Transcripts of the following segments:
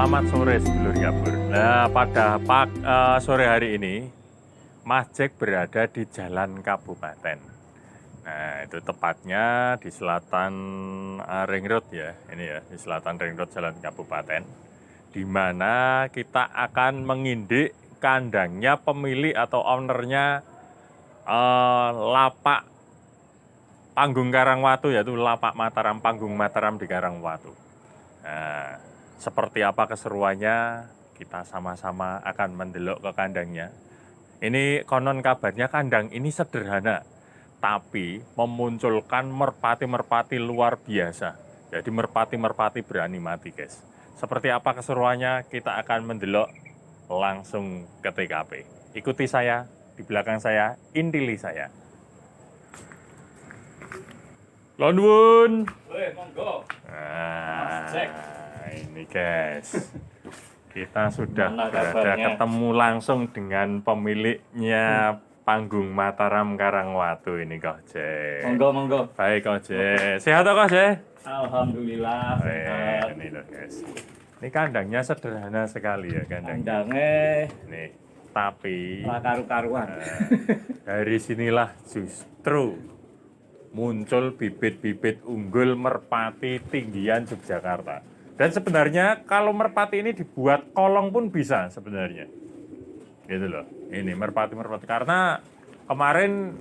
selamat sore sedulur Gabur. Nah, pada sore hari ini, Mas Jack berada di Jalan Kabupaten. Nah, itu tepatnya di selatan Ring Road ya, ini ya, di selatan Ring Road Jalan Kabupaten, di mana kita akan mengindik kandangnya pemilik atau ownernya lapak Panggung Karangwatu, yaitu lapak Mataram, Panggung Mataram di Karangwatu. Nah, seperti apa keseruannya, kita sama-sama akan mendelok ke kandangnya. Ini konon kabarnya kandang ini sederhana, tapi memunculkan merpati-merpati luar biasa. Jadi merpati-merpati berani mati, guys. Seperti apa keseruannya, kita akan mendelok langsung ke TKP. Ikuti saya, di belakang saya, intili saya. Lonwun. Monggo. Nah, ini guys, kita sudah Mana berada kabarnya? ketemu langsung dengan pemiliknya Panggung Mataram Karangwatu ini, Koje. Monggo. Baik, Koje. Sehat toh, Koje? Alhamdulillah sehat. Ini loh, guys. Ini kandangnya sederhana sekali ya, kandangnya. Kandangnya Nih, tapi karu-karuan. dari sinilah justru muncul bibit-bibit unggul merpati tinggian Yogyakarta. Dan sebenarnya kalau merpati ini dibuat kolong pun bisa sebenarnya. Gitu loh. Ini merpati-merpati. Karena kemarin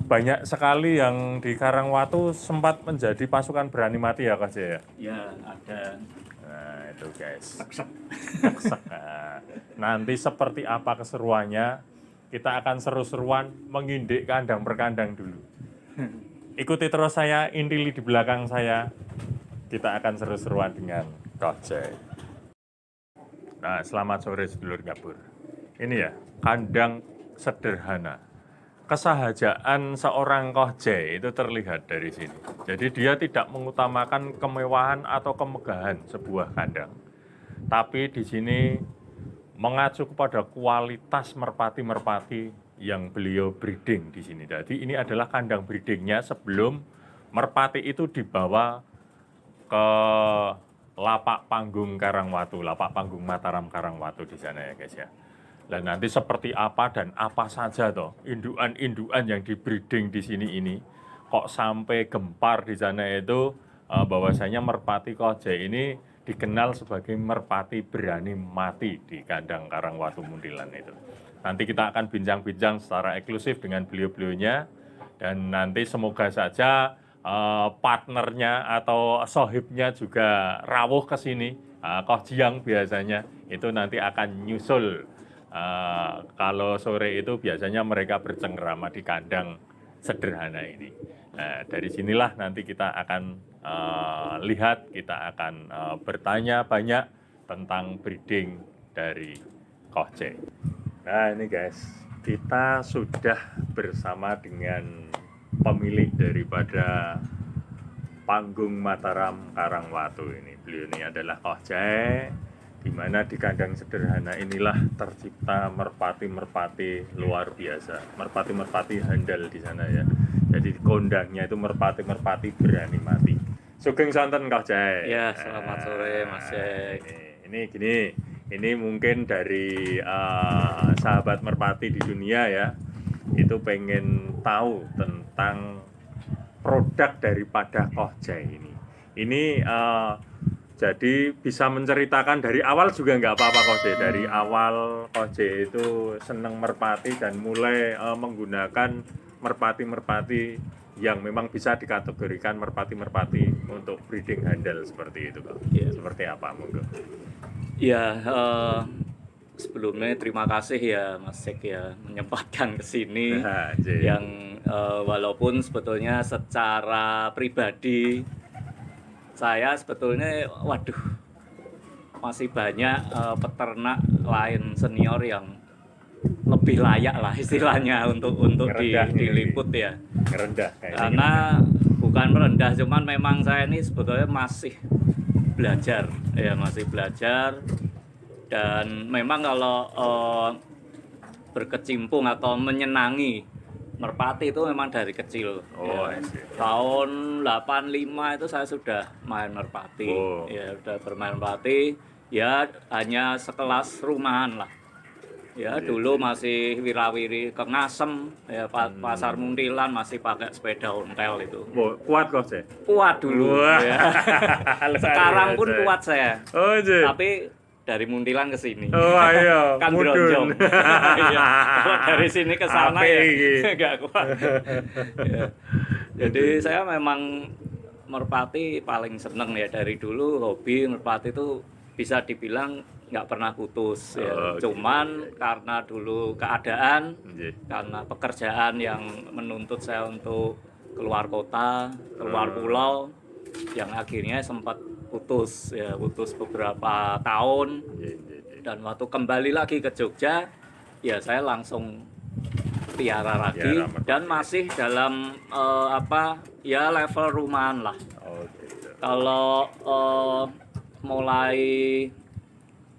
banyak sekali yang di Karangwatu sempat menjadi pasukan berani mati ya, Kak Jaya? Ya, ada. Nah, itu guys. Sek. Nah, nanti seperti apa keseruannya, kita akan seru-seruan mengindik kandang per kandang dulu. Ikuti terus saya, intili di belakang saya. Kita akan seru-seruan dengan Koje. Nah, selamat sore sedulur Gabur. Ini ya, kandang sederhana. Kesahajaan seorang Koje itu terlihat dari sini. Jadi dia tidak mengutamakan kemewahan atau kemegahan sebuah kandang. Tapi di sini mengacu kepada kualitas merpati-merpati yang beliau breeding di sini. Jadi ini adalah kandang breedingnya sebelum merpati itu dibawa ke lapak Panggung Karangwatu, lapak Panggung Mataram Karangwatu di sana ya guys ya. Dan nanti seperti apa dan apa saja toh induan-induan yang di breeding di sini ini kok sampai gempar di sana itu bahwasanya merpati Koje ini dikenal sebagai merpati berani mati di kandang Karangwatu Muntilan itu. Nanti kita akan bincang-bincang secara eksklusif dengan beliau-beliaunya dan nanti semoga saja partnernya atau sohibnya juga rawuh ke sini. Koh Jiang biasanya itu nanti akan nyusul. Kalau sore itu biasanya mereka bercengkrama di kandang sederhana ini. Nah, dari sinilah nanti kita akan lihat, kita akan bertanya banyak tentang breeding dari Koje. Nah ini guys, kita sudah bersama dengan pemilik daripada Panggung Mataram Karangwatu ini. Beliau ini adalah Koje, di mana di kandang sederhana inilah tercipta merpati-merpati luar biasa, merpati-merpati handal di sana ya. Jadi kondangnya itu merpati-merpati berani mati. Sugeng santen Koje. Ya, selamat sore Mas Jack. Ini gini, ini mungkin dari sahabat merpati di dunia ya, itu pengen tahu tentang produk daripada Koje ini. Ini jadi bisa menceritakan dari awal juga nggak apa-apa Koje. Dari awal Koje itu seneng merpati dan mulai menggunakan merpati-merpati yang memang bisa dikategorikan merpati-merpati untuk breeding handal seperti itu, Kak. Ya. Seperti apa, monggo? Ya, sebelumnya terima kasih ya Mas Jack ya menyempatkan ke sini. Yang walaupun sebetulnya secara pribadi saya sebetulnya masih banyak peternak lain senior yang lebih layak lah istilahnya untuk diliput ya. Rendah Karena bukan merendah, cuman memang saya ini sebetulnya masih belajar dan memang kalau berkecimpung atau menyenangi merpati itu memang dari kecil. Oh, ya. I see. Tahun 85 itu saya sudah main merpati. Oh. Ya, sudah bermain merpati. Ya, hanya sekelas rumahan lah. Ya, dulu masih wirawiri ke Ngasem, ya Pasar Muntilan masih pakai sepeda ontel itu. Oh, kuat kok sih. Kuat dulu. Wah. Ya. Sekarang pun Luar biasa. kuat saya. Oh, Ji. Tapi dari Muntilan ke sini. Oh, ayo. Kan mudun. geronjong. Iya. Kalau dari sini ke sana Apik ya iki. nggak kuat. Ya. Jadi saya memang merpati paling seneng ya, dari dulu hobi merpati itu bisa dibilang nggak pernah putus ya. Oh, Cuman karena dulu keadaan, Ji. karena pekerjaan yang menuntut saya untuk keluar kota, keluar pulau, yang akhirnya sempat putus ya, putus beberapa tahun. Ji, ji, ji. Dan waktu kembali lagi ke Jogja, ya saya langsung piara lagi, Piara merpati. dan masih dalam ya level rumahan lah. Oh, gitu. Kalau mulai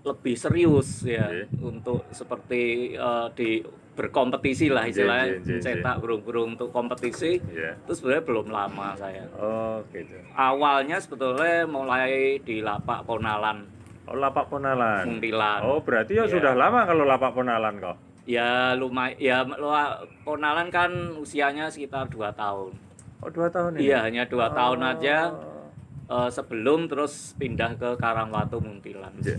lebih serius ya, Oke. untuk seperti di berkompetisi lah istilahnya, Ji. cetak burung-burung untuk kompetisi, Iya. itu sebenarnya belum lama saya. Oh, gitu. Awalnya sebetulnya mulai di Lapak Ponalan, Oh, lapak ponalan. Muntilan. Oh, berarti ya Iya. sudah lama kalau lapak ponalan kok. Ya lumayan, ya Ponalan kan usianya sekitar 2 tahun. Oh, 2 tahun ini. Iya, hanya 2 tahun aja Oh. sebelum terus pindah ke Karangwatu Muntilan. Ji.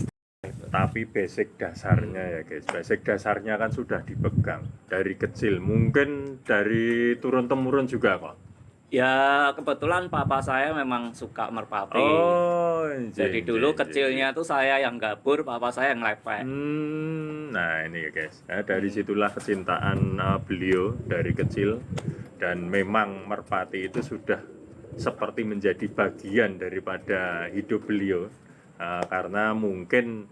Tapi basic dasarnya ya guys, basic dasarnya kan sudah dipegang dari kecil, mungkin dari turun-temurun juga kok. Ya kebetulan papa saya memang suka merpati. Oh, Jadi dulu kecilnya tuh saya yang gabur, papa saya yang lepek. Nah ini ya guys, dari situlah kecintaan beliau dari kecil, dan memang merpati itu sudah seperti menjadi bagian daripada hidup beliau. Karena mungkin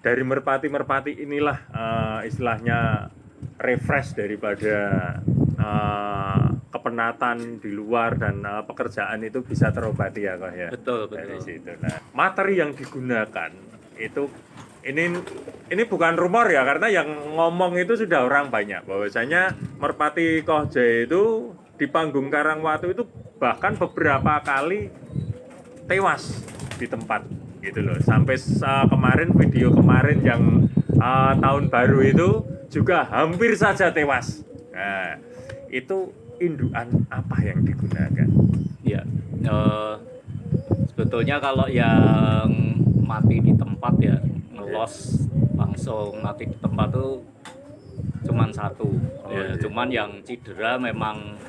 dari merpati-merpati inilah istilahnya refresh daripada kepenatan di luar, dan pekerjaan itu bisa terobati ya kok ya. Betul, Dari betul. situ. Nah, materi yang digunakan itu ini bukan rumor ya, karena yang ngomong itu sudah orang banyak bahwasanya merpati Kohje itu di panggung Karangwatu itu bahkan beberapa kali tewas di tempat gitu loh. Sampai kemarin, video kemarin yang tahun baru itu juga hampir saja tewas. Nah, itu indukan apa yang digunakan? Ya, sebetulnya kalau yang mati di tempat ya, ngelos langsung mati di tempat tuh cuman satu. Oh, Ya, iya. cuman yang cedera memang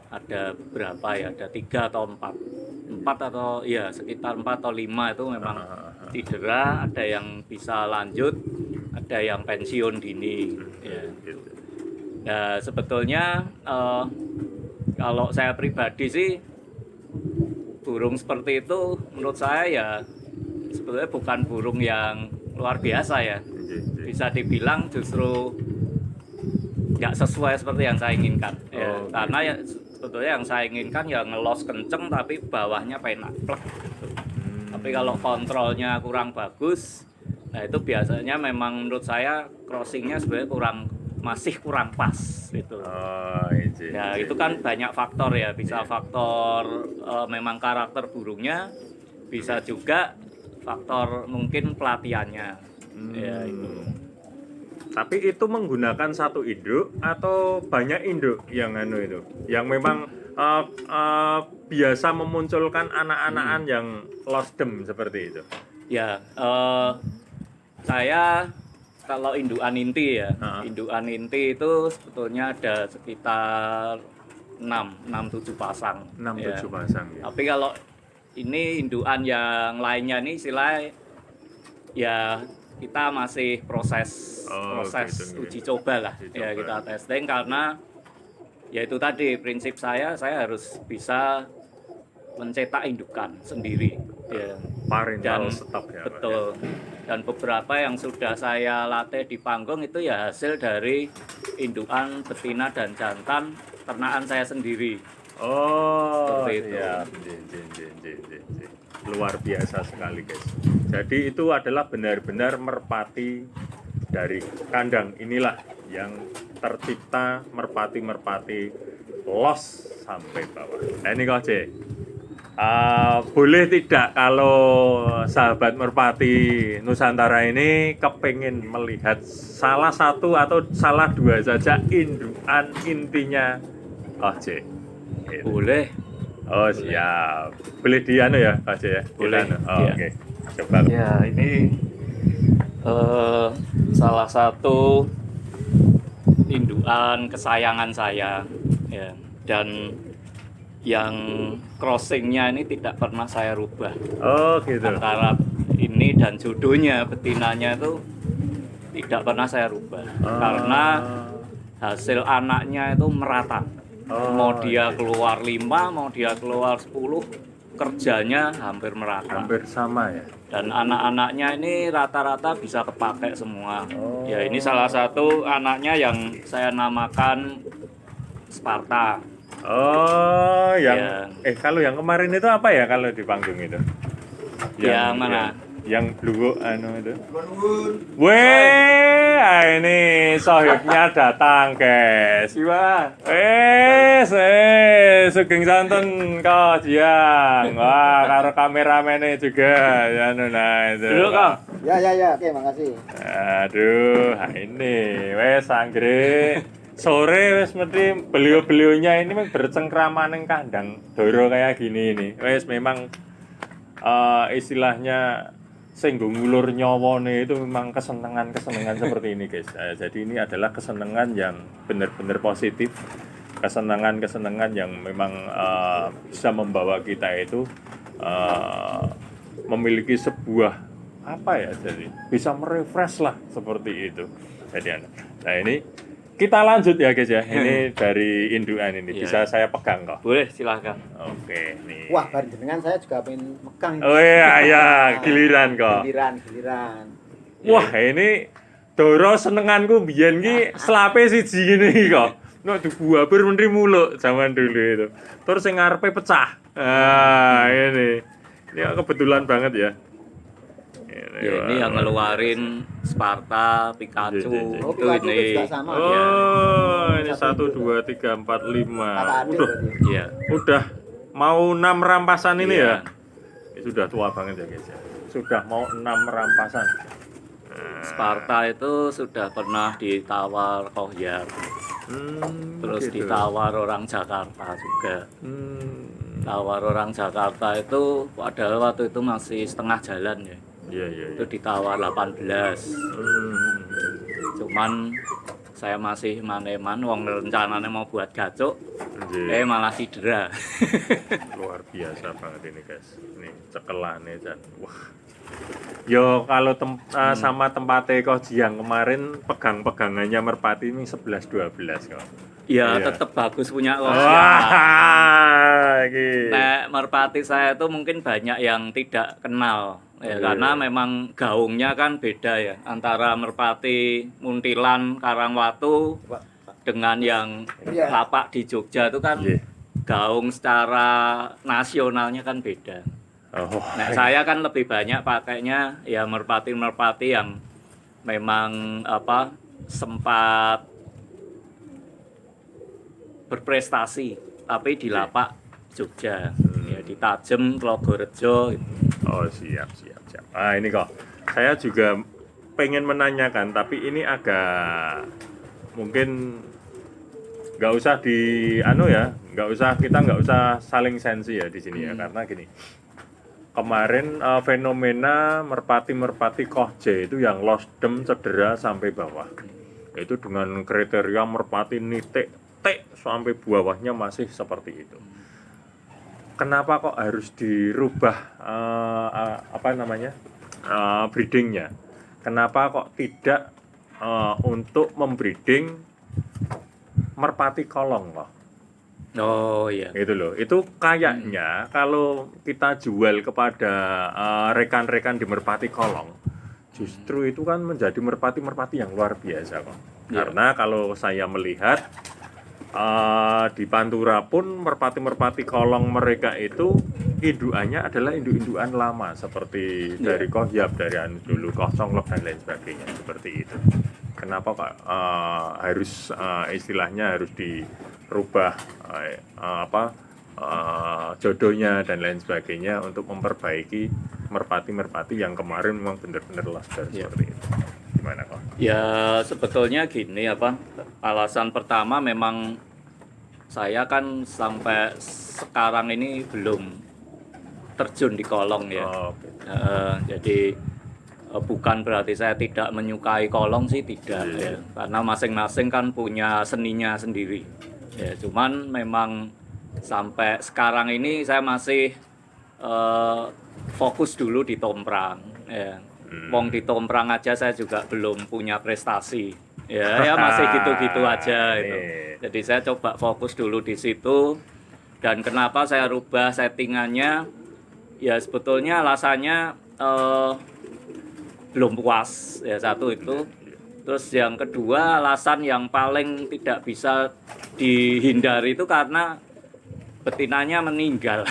ada berapa ya, ada 3 atau 4 atau ya sekitar 4 atau 5 itu memang cedera, ada yang bisa lanjut, ada yang pensiun dini ya. Gitu. Nah sebetulnya kalau saya pribadi sih, burung seperti itu menurut saya ya sebetulnya bukan burung yang luar biasa ya, bisa dibilang justru nggak sesuai seperti yang saya inginkan ya. Oh, Karena ya sebetulnya yang saya inginkan ya ngelos kenceng tapi bawahnya penak plek gitu. Tapi kalau kontrolnya kurang bagus, nah itu biasanya memang menurut saya crossingnya sebenarnya masih kurang pas gitu. Oh, Ya itu kan banyak faktor ya, bisa faktor memang karakter burungnya, bisa juga faktor mungkin pelatihannya. Ya itu. Tapi itu menggunakan satu induk atau banyak induk yang itu, yang memang biasa memunculkan anak-anakan yang losdem seperti itu. Ya, saya kalau indukan inti ya, indukan inti itu sebetulnya ada sekitar 6-7 pasang. 6-7 pasang ya. Tapi kalau ini indukan yang lainnya nih istilahnya ya kita masih proses gitu. uji coba lah. Uji Ya coba. kita testing karena ya itu tadi prinsip saya harus bisa mencetak indukan sendiri ya. Parental stock ya. Pak, Betul. Dan beberapa yang sudah saya latih di panggung itu ya hasil dari indukan betina dan jantan ternaan saya sendiri. Oh, Seperti itu. iya. Luar biasa sekali guys. Jadi itu adalah benar-benar merpati dari kandang inilah yang tercipta merpati-merpati los sampai bawah. Nah ini kok Cek, boleh tidak kalau sahabat merpati Nusantara ini kepingin melihat salah satu atau salah dua saja indukan intinya Kok Cek? Gitu. Boleh. Oh siap, boleh di anu ya Kak Cek ya? Boleh, Kita anu. Oh, iya. Oke, coba. Ya, ini salah satu indukan kesayangan saya, ya. Dan yang crossingnya ini tidak pernah saya rubah Oh gitu. antara ini dan jodohnya, betinanya itu tidak pernah saya rubah karena hasil anaknya itu merata. Mau dia keluar 5, mau dia keluar 10, kerjanya hampir merata. Hampir sama ya. Dan anak-anaknya ini rata-rata bisa kepakai semua. Ya ini salah satu anaknya yang saya namakan Sparta. Oh, yang Ya. kalau yang kemarin itu apa ya kalau di panggung itu? Yang mana? Yang blue anu itu. Weh, ini sohibnya datang, guys. Siwa. Sugeng santen kau Jiang. Wah, karo kameramennya juga. Ya, nah itu. Dulu Kang. Ya, oke, makasih. Aduh, ini wes anggere sore wes mesti beliau-beliaunya ini bercengkrama neng kandang doro kayak gini ini. Wes memang istilahnya singgung ngulur nyawone itu memang kesenangan seperti ini guys. Jadi ini adalah kesenangan yang benar-benar positif, kesenangan yang memang bisa membawa kita itu memiliki sebuah apa ya, jadi bisa merefresh lah seperti itu. Jadi nah ini kita lanjut ya guys ya. Ini dari indukan ini bisa saya pegang kok. Boleh, silahkan. Oke nih. Wah, bareng jenengan saya juga pengen megang. Oh iya, giliran kok. Giliran. Wah, ini doro senenganku biyen ki selape siji ngene iki kok. Nek dibuabur menteri muluk zaman dulu itu. Terus sing ngarepe pecah. Ah, ini. Ini kebetulan banget ya. Ya, ini yang ngeluarin Sparta, Pikachu, Oh, itu Pikachu ini. juga sama. Oh, ini 1 Satu, 2 3 4 5. Kakak adik Udah, berarti. Iya. udah mau 6 rampasan ini Iya. ya. Ini sudah tua banget ya guys ya. Sudah mau 6 rampasan. Sparta itu sudah pernah ditawar Kohyar, terus gitu. ditawar orang Jakarta juga. Tawar orang Jakarta itu padahal waktu itu masih setengah jalan ya. Iya. Itu ditawar 18. Cuman saya masih maneman, wong rencananya mau buat gacok, Iya. malah cedera. Luar biasa banget ini guys. Nih cekelannya dan wah. Yo kalau sama tempatnya kok Jiang kemarin pegangannya merpati ini 11-12 kok. Ya, Iya. tetap bagus punya Kohyar. Wah, gitu. Nek merpati saya itu mungkin banyak yang tidak kenal ya, karena memang gaungnya kan beda ya antara merpati Muntilan Karangwatu dengan yang Iya. lapak di Jogja itu kan Iya. gaung secara nasionalnya kan beda. Oh, Nah, saya kan lebih banyak pakainya ya merpati-merpati yang memang sempat berprestasi tapi di lapak Jogja. Ya di Tajem, Tlogorejo. oh siap. Ah ini kok. Saya juga pengen menanyakan, tapi ini agak mungkin nggak usah kita nggak usah saling sensi ya di sini ya, karena gini. Kemarin fenomena merpati kohje itu yang losdem cedera sampai bawah. Itu dengan kriteria merpati nitik sampai bawahnya masih seperti itu. Kenapa kok harus dirubah breedingnya? Kenapa kok tidak untuk membreeding merpati kolong kok? Oh iya. Itu loh. Itu kayaknya kalau kita jual kepada rekan-rekan di merpati kolong, justru itu kan menjadi merpati yang luar biasa kok. Iya. Karena kalau saya melihat di Pantura pun merpati kolong mereka itu indukannya adalah induk-indukan lama seperti dari Kohyab, dari anu dulu Kosonglok dan lain sebagainya seperti itu. kenapa Pak harus istilahnya harus dirubah jodohnya dan lain sebagainya untuk memperbaiki merpati-merpati yang kemarin memang benar-benar luster seperti itu. Gimana kok? Ya sebetulnya gini alasan pertama memang saya kan sampai sekarang ini belum terjun di kolong ya. Oh, oke. Jadi bukan berarti saya tidak menyukai kolong sih, tidak ya. Karena masing-masing kan punya seninya sendiri. Ya, cuman memang sampai sekarang ini saya masih fokus dulu di tomprang. Ya. Wong di tomprang aja saya juga belum punya prestasi. Ya masih gitu-gitu aja itu. Jadi saya coba fokus dulu di situ. Dan kenapa saya rubah settingannya? Ya sebetulnya alasannya belum puas ya, satu itu. Terus yang kedua alasan yang paling tidak bisa dihindari itu karena betinanya meninggal.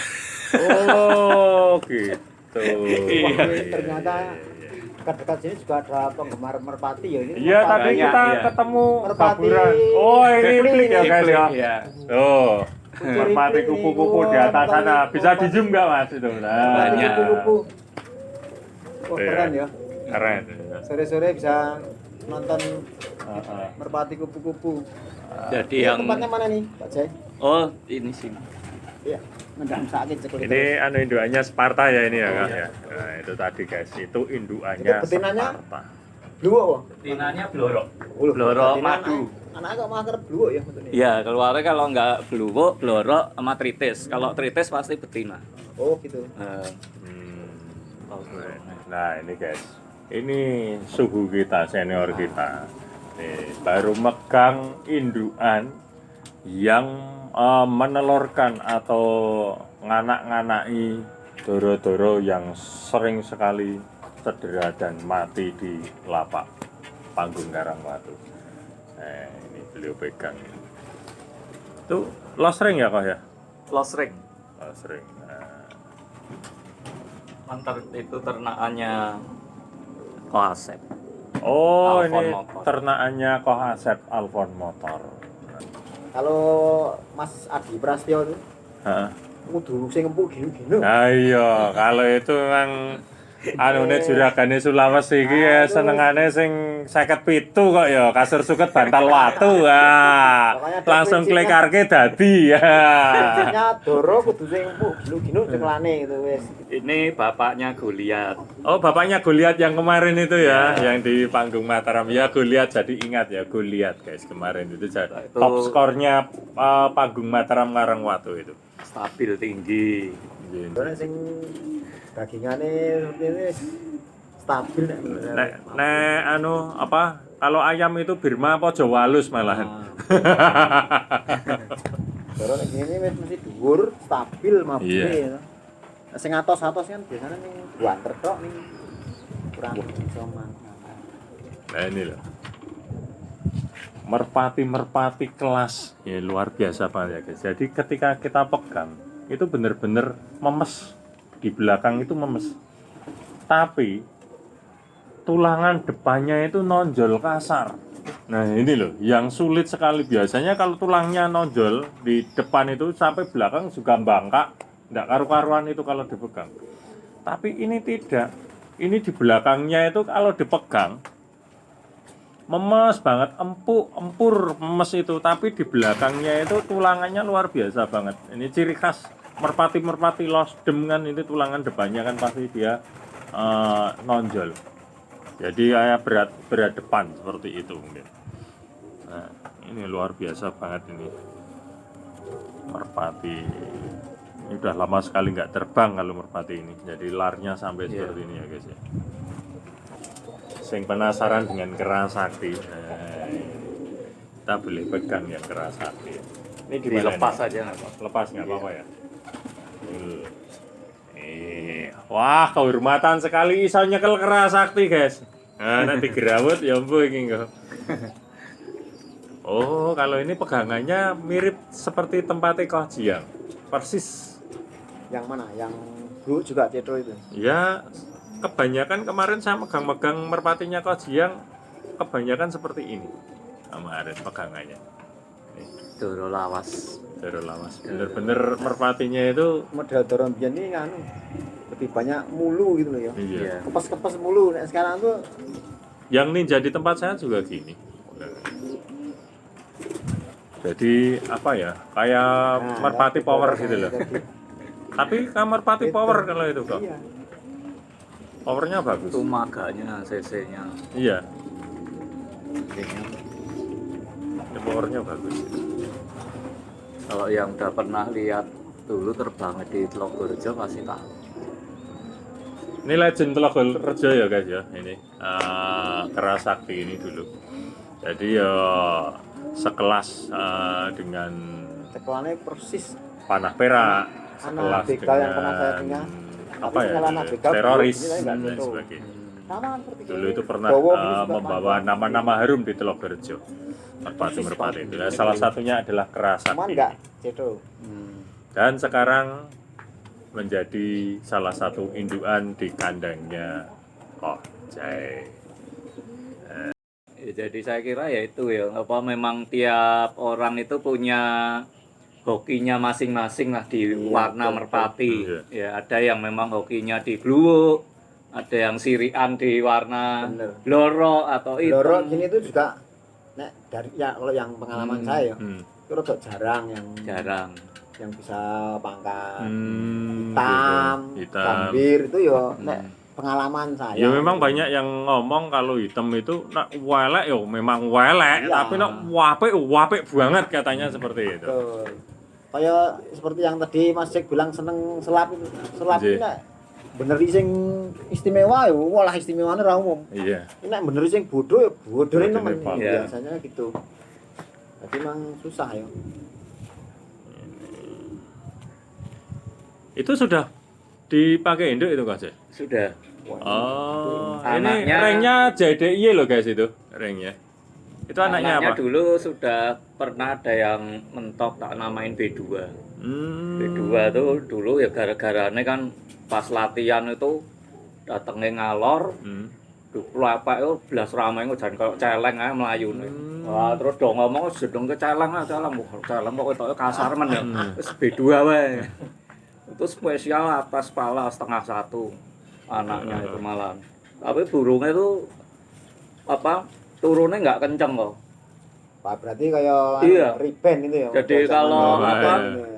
Oh gitu. Tapi ternyata dekat-dekat sini juga ada penggemar merpati ya ini. Iya tadi Banyak, kita iya. ketemu Merpati. baburan. Oh ini plik ya guys ya. Iya. Tuh. Merpati kupu-kupu di atas sana. Bisa di zoom nggak Mas itu? Nah, Banyak. Kupu-kupu. Wah Iya. keren ya. Keren. Sore-sore bisa nonton merpati kupu-kupu. Jadi Ini yang tempatnya mana nih, Pak Jai? oh ini sih. Iya, ngedam sakit sekali. Ini indukannya Sparta ya ini ya Kak ya. Nah itu tadi guys, itu indukannya Itu betinanya? Sparta. Bluo kok. Betinanya blorok. Blorok Blorok madu. Anak kok mager bluo ya maksudnya. Iya, keluarnya kalau nggak bluwo, blorok sama tritis. Kalau tritis pasti betina. Oh gitu. Eh, Nah ini guys, ini suhu kita, senior kita. Nih, baru megang indukan yang menelurkan atau nganak-nganai doro-doro yang sering sekali cedera dan mati di lapak panggung Karangwatu. Ini beliau pegang. Itu lost ring ya kok ya? Lost ring. Lost ring. Mantar itu ternakannya Koasep. Oh Alphon ini Motor. ternakannya Kohasep Alphon Motor. Kalau Mas Adi Prastio itu Hah? kudu sing empuk gini-gini. Nah iya, kalau itu memang anune juragane Sulawesi iki ya senengane sing 57 kok ya, kasur suket bantal watu. Pokoknya ada Langsung prinsipnya. klikarke dadi ya. Prinsipnya Doro kudu sing empuk gini-gini ceklane gitu wis. Ini bapaknya Goliat. Oh, bapaknya Goliat yang kemarin itu ya, yang di panggung Mataram. Ya Goliat, jadi ingat ya Goliat guys, kemarin itu jadi Itu- top skornya panggung Mataram Karangwatu itu. Stabil tinggi. Doro sing dagingane seperti ini wis stabil nek. Nek anu apa? Kalau ayam itu Birma apa Jawa halus malahan. Doro nek ngene wis mesti dhuwur, stabil mabune. Iya. Nek sing atos-atos kan biasanya ning banter tok ning kurang iso Nah ini loh. Merpati-merpati kelas ya luar biasa banget ya guys. Jadi ketika kita pegang itu bener-bener memes, di belakang itu memes. Tapi tulangan depannya itu nonjol kasar. Nah ini loh yang sulit sekali. Biasanya kalau tulangnya nonjol di depan itu sampai belakang juga bangkak, nggak karu-karuan itu kalau dipegang. Tapi ini tidak. Ini di belakangnya itu kalau dipegang memes banget, empur memes itu, tapi di belakangnya itu tulangannya luar biasa banget. Ini ciri khas merpati-merpati losdem kan, ini tulangan depannya kan pasti dia nonjol. Jadi kayak berat depan seperti itu mungkin. Nah, ini luar biasa banget ini merpati. Ini udah lama sekali nggak terbang kalau merpati ini. Jadi larnya sampai seperti ini ya guys ya. Sing penasaran dengan Kerasakti, kita boleh pegang yang Kerasakti. Ini gimana Dilepas nih? aja nggak apa-apa. Lepas nggak apa-apa ya. Wah kehormatan sekali iso nyekel Kerasakti guys. Nah nanti gerawut ya ampun ini kok. Oh kalau ini pegangannya mirip seperti tempatnya Koh Jiang, persis. Yang mana? Yang Bru juga Cetro itu. Ya kebanyakan kemarin saya megang-megang merpatinya Koh Jiang kebanyakan seperti ini kemarin pegangannya. Doro lawas. Doro lawas. Bener-bener merpatinya itu Model dorong biyen ini anu lebih banyak mulu gitu loh ya. iya. Kepes-kepes mulu. Nah, sekarang tuh Yang ninja di tempat saya juga gini. Jadi apa ya? Kayak merpati power gitu loh. Tapi kan merpati power kalau itu kok. Iya. Powernya bagus. Itu maganya, cc-nya. Iya. Ya, powernya bagus. Kalau yang udah pernah lihat dulu terbang di Telogorjo pasti tahu. Ini legend Telogorjo ya guys ya. Ini Kerasakti ini dulu. Jadi ya sekelas dengan Sekolahnya persis panah perak, anak sekelas begal yang pernah saya dengan dengar. apa Tapi ya? sekolah anak begal Teroris dulu, ini dan nggak tahu. sebagainya. Sama seperti Dulu ini. itu pernah Bowo ini juga membawa panjang. nama-nama harum di Telogorjo. Merpati itu. Nah, salah satunya adalah Cuman Kerasakti. enggak cedo. Dan sekarang menjadi salah satu induan di kandangnya Kojai. Ya, jadi saya kira ya itu ya, apa memang tiap orang itu punya hokinya masing-masing lah di warna merpati. Iya. Ya ada yang memang hokinya di blue, ada yang sirian di warna Bener. loro atau hitam. Loro gini tuh juga nek dari ya kalau yang pengalaman saya ya, itu rada jarang Jarang. yang bisa pangkat Gitu. hitam, gambir itu ya nek pengalaman saya. Ya memang banyak yang ngomong kalau hitam itu nak welek yo memang welek, Iya. tapi nak wapik banget katanya seperti itu. Betul. Kayak seperti yang tadi Mas Jack bilang seneng selap itu. Selap Iya. ini nek bener sing istimewa ya, walah istimewanya ra umum. Iya. Ini nek bener sing bodoh ya bodone Bodone nemen. Pak. Iya. Biasanya gitu. Jadi emang susah ya. Itu sudah dipakai induk itu Kak? Sudah. Oh, Anaknya- ini ringnya JDI loh guys itu ringnya. Itu anaknya apa? dulu sudah pernah ada yang mentok tak namain B2. B2 tuh dulu ya gara-garanya kan pas latihan itu datengnya ngalor, Hmm. apa itu belas ramai itu jangan kayak celeng aja melayu nih. Wah terus dong ngomong sedang ke celeng lah celeng kok itu kasar men ya. Terus B2 wae. Itu spesial atas pala setengah satu anaknya itu malah. Tapi burungnya itu apa turunnya nggak kenceng kok. Pak berarti kayak Iya. riben itu ya. Jadi Udah kalau zaman apa, ini ya.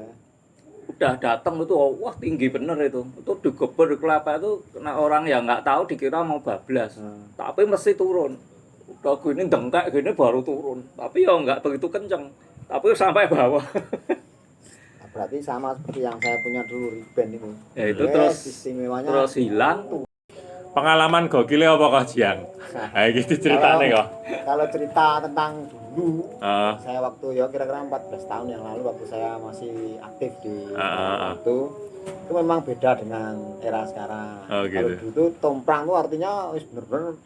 Udah datang itu wah tinggi bener itu digeber di kelapa itu kena orang yang nggak tahu dikira mau bablas tapi mesti turun udah gini dengkak gini baru turun tapi ya nggak begitu kenceng tapi sampai bawah. Nah, berarti sama seperti yang saya punya dulu riben itu. Ya itu terus istimewanya terus hilang. Pengalaman gokilnya apa Kak Jiang? Nah, gitu ceritanya kok. Kalau cerita tentang dulu, Ah, saya waktu ya kira-kira 14 tahun yang lalu waktu saya masih aktif di itu memang beda dengan era sekarang. Oh, gitu. Kalau dulu tuh tomprang tuh artinya wis bener-bener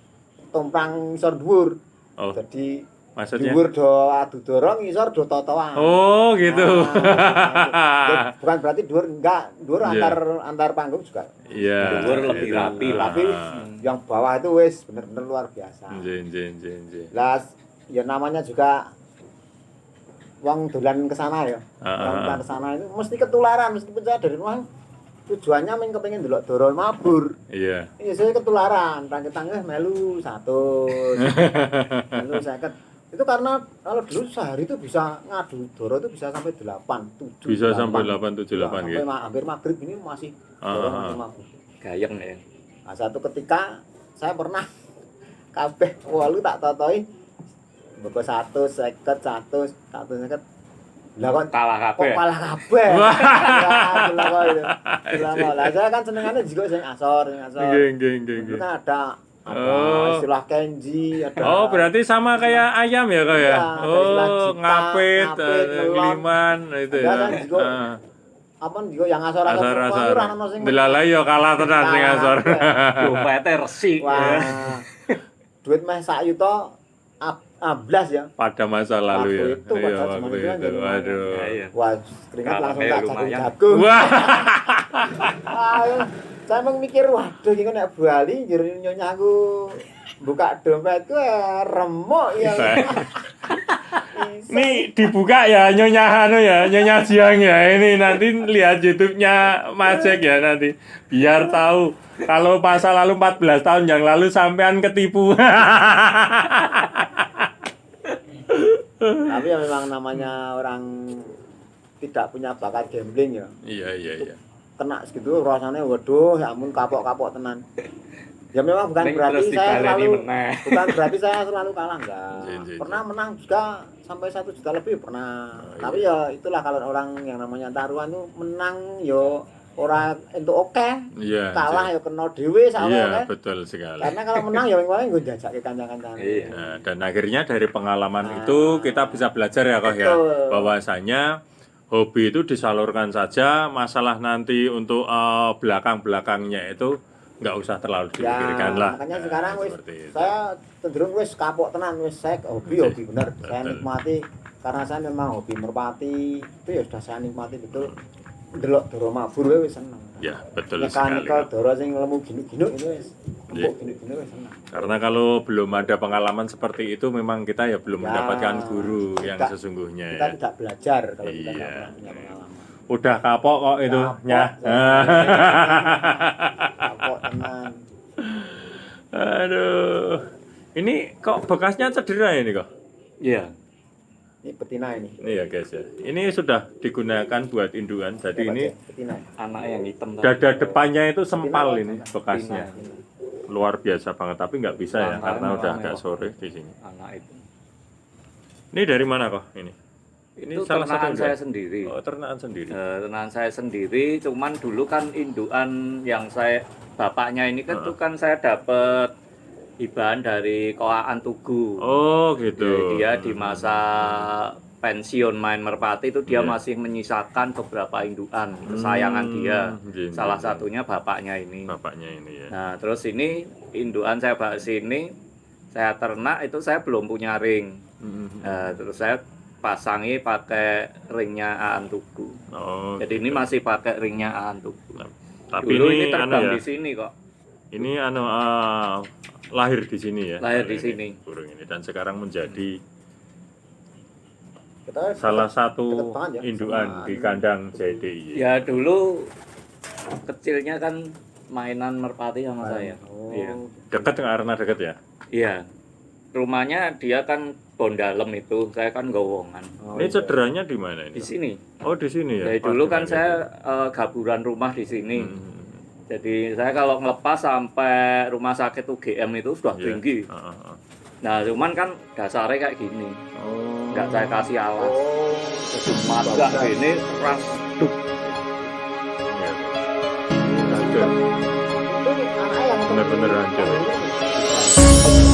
tomprang ngisor dhuwur. Oh, Jadi maksudnya? dhuwur do adu dorong ngisor do totoan. Oh, gitu. Nah, bukan berarti dhuwur enggak, dhuwur Iya. antar panggung juga. Iya. Dhuwur lebih gitu. rapi lah. Tapi yang bawah itu wis bener-bener luar biasa. Jen. Lah ya namanya juga wong dolan ke sana ya. Wong dolan ke sana itu mesti ketularan meskipun saya dari rumah tujuannya main kepengin delok dorol mabur. Iya. Iya saya ketularan, tangga-tangga melu 100. Melu 50. Itu karena kalau dulu sehari itu bisa ngadu doro itu bisa sampai 8, 7. Bisa sampai 8, 7, 8 sampai gitu. hampir maghrib ini masih doro masih mabur. Gayeng ya. Nah, satu ketika saya pernah kabeh walu tak totoi mboko 150 lah kok Kalah kok kabeh. kalah kabeh. Ya, gila kok itu. Gila kok. Lah saya kan senengane juga sing asor. Geng. Itu kan ada Oh. istilah kenji, ada Oh, berarti sama kayak ayam ya kak ya? Iya, ada istilah Oh, jita, ngapit, melon. liman, itu ya. Ada kan juga apa juga yang asor-asor semua Asar. itu ra ono sing Dilalai yo kalah tenan sing Kalah asor. kabeh. Dompetnya resik. Wah. Duit meh sak yuta ablas ya. Pada masa lalu ya. Waktu itu, Iya, pada zaman waktu itu kan itu. jadi lumayan. Aduh. Iya. Wah, keringat langsung Kalahnya tak lumayan. jagung-jagung. Wah. Ayo, Saya emang mikir, waduh ini nek Bali jero nyonyaku buka dompetku remuk ya. Nih dibuka ya Nyonya Hanu ya, Nyonya Jiang ya. Ini nanti lihat YouTube-nya Mas Jack ya nanti. Biar tahu kalau masa lalu 14 tahun yang lalu sampean ketipu. Tapi ya memang namanya orang tidak punya bakat gambling ya. Iya. Kena segitu rasanya waduh ya ampun kapok-kapok tenan. Ya memang bukan berarti saya selalu kalah enggak. Pernah menang juga sampai 1 juta lebih pernah. Tapi ya itulah kalau orang yang namanya taruhan tuh menang yo ora entuk oke. Kalah yo kena dhewe sak Iya, betul sekali. Karena kalau menang ya paling nggo njajake kanca-kancane. Nah, dan akhirnya dari pengalaman itu kita bisa belajar ya Koh ya, bahwasanya hobi itu disalurkan saja, masalah nanti untuk belakang-belakangnya itu nggak usah terlalu dipikirkan lah. Makanya sekarang wis seperti itu. saya cenderung wis kapok tenan wis saya hobi bener. Saya nikmati karena saya memang hobi merpati. Itu ya sudah saya nikmati betul. Delok doro mabur wis seneng. Ya, betul sekali. Mekanikal doro sing lemu ginuk-ginuk itu wis. Iya. Ginuk-ginuk wis seneng. Karena kalau belum ada pengalaman seperti itu memang kita ya belum mendapatkan guru yang kita- sesungguhnya Kita ya. tidak belajar kalau kita Iya. tidak pernah punya pengalaman. Udah kapok kok itu, Kapok, ya. Kapok tenan. Aduh. Ini kok bekasnya cedera ini kok? Iya. Ini betina ini. Ini ya guys ya. Ini sudah digunakan buat induan. Jadi ini betina. Anak yang hitam tadi. dada depannya itu sempal Betina, ini betina. bekasnya. Luar biasa banget, tapi nggak bisa ya karena udah agak sore di sini. Anak itu. Ini dari mana kok ini? Ini Itu salah satu ternakan saya sendiri. Oh, ternakan sendiri. Ternakan saya sendiri, cuman dulu kan indukan yang saya bapaknya ini kan itu kan saya dapat hibahan dari Koaan Tugu. Oh, gitu. Dia di masa pensiun main merpati itu dia Iya. masih menyisakan beberapa indukan kesayangan dia. Gini. Salah satunya bapaknya ini. Bapaknya ini ya. Nah, terus ini indukan saya bawa sini, saya ternak itu saya belum punya ring. Nah, terus saya pasangi pakai ringnya Aan Tugu. Oh. Jadi ini masih pakai ringnya Aan Tugu. Tapi Dulu ini ini terbang anu ya. di sini kok. Ini lahir di sini ya. Lahir di Burung sini. ini, burung ini dan sekarang menjadi Kita salah deket satu banget ya induan sama di ini. kandang JDI. Ya dulu kecilnya kan mainan merpati sama saya. Oh. Iya. Dekat karena dekat ya. Iya. Rumahnya dia kan Bondalem itu, saya kan Gowongan. Oh, Ini iya. cederanya di mana ini? Di sini. Oh, di sini ya. Dari Pas dulu di kan mana saya itu? gaburan rumah di sini. Hmm. Jadi saya kalau ngelepas sampai rumah sakit UGM itu sudah Iya. tinggi. Nah, cuman kan dasarnya kayak gini. Oh. Nggak saya kasih alas. Oh. Jadi mata gini keras duk. Iya. Hancur. Itu anak yang Bener-bener hancur ya. Ini